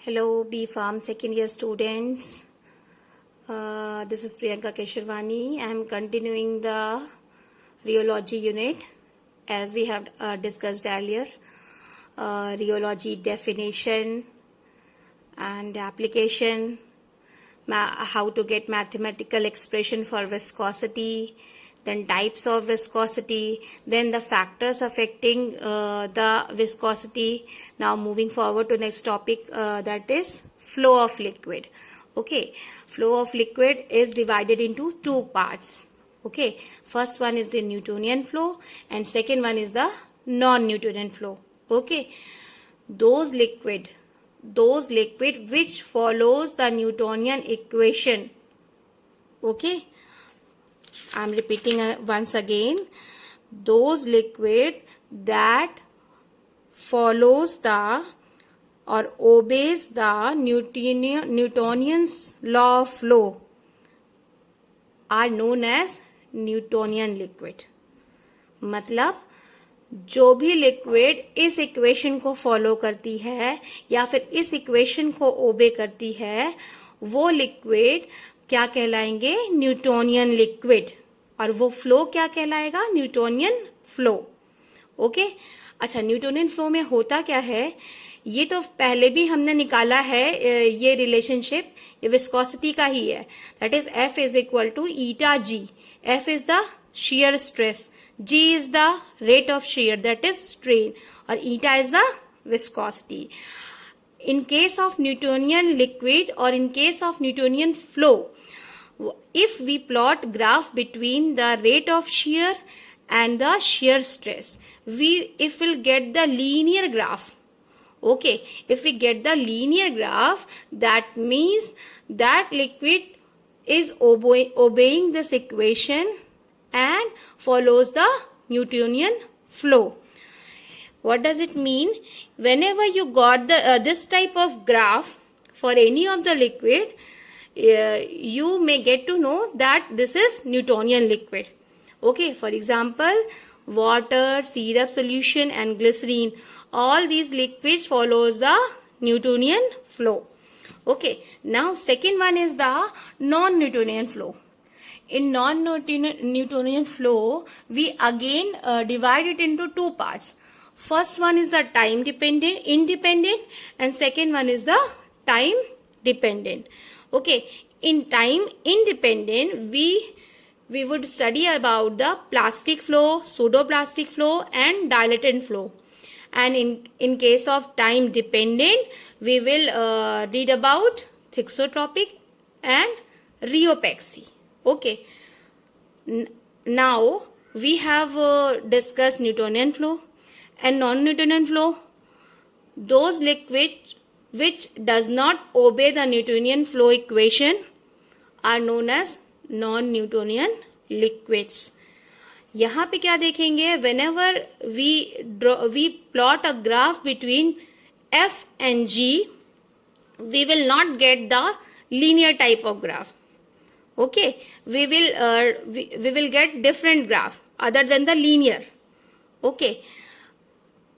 Hello, B Farm second year students. This is Priyanka Keshwani. I am continuing the rheology unit as we have discussed earlier. Rheology definition and application, how to get mathematical expression for viscosity, then types of viscosity, then the factors affecting the viscosity. Now moving forward to next topic, that is flow of liquid. Okay, flow of liquid is divided into two parts. Okay, first one is the Newtonian flow and second one is the non-Newtonian flow. Okay, those liquid which follows the Newtonian equation. Okay, I am repeating once again, those liquid that follows the or obeys the Newtonian's law of flow are known as Newtonian liquid. मतलब जो भी liquid इस equation को follow करती है या फिर इस इक्वेशन को ओबे करती है, वो लिक्विड क्या कहलाएंगे? Newtonian liquid. और वो फ्लो क्या कहलाएगा? Newtonian flow. ओके, अच्छा, न्यूटोनियन फ्लो में होता क्या है ये तो पहले भी हमने निकाला है. ये रिलेशनशिप ये विस्कोसिटी का ही है. That is F is equal to eta G. F is the shear stress, G is the rate of shear, that is strain, or eta is the viscosity. In case of Newtonian liquid or in case of Newtonian flow, if we plot graph between the rate of shear and the shear stress, if we'll get the linear graph. Okay, if we get the linear graph, that means that liquid is obeying this equation and follows the Newtonian flow. What does it mean? Whenever you got the this type of graph for any of the liquid, you may get to know that this is Newtonian liquid. Okay, for example, water, syrup solution and glycerine, all these liquids follows the Newtonian flow. Okay, now second one is the non-Newtonian flow. In non-Newtonian flow, we again divide it into two parts. First one is the time independent, and second one is the time dependent. Okay, in time independent, we would study about the plastic flow, pseudoplastic flow and dilatant flow. And in case of time dependent, we will read about thixotropic and rheopexy. Okay, now we have discussed Newtonian flow and non-Newtonian flow. Those liquids which does not obey the Newtonian flow equation are known as non-Newtonian liquids. यहाँ पे क्या देखेंगे? Whenever we plot a graph between F and G, we will not get the linear type of graph. Okay, we will get different graph other than the linear. Okay,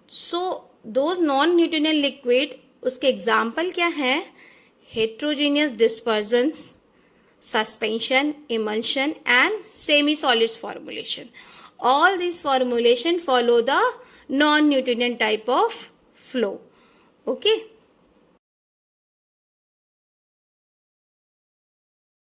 so those non-Newtonian liquid, उसके example क्या है? Heterogeneous dispersions, suspension, emulsion and semi-solids formulation. All these formulation follow the non-Newtonian type of flow. Okay.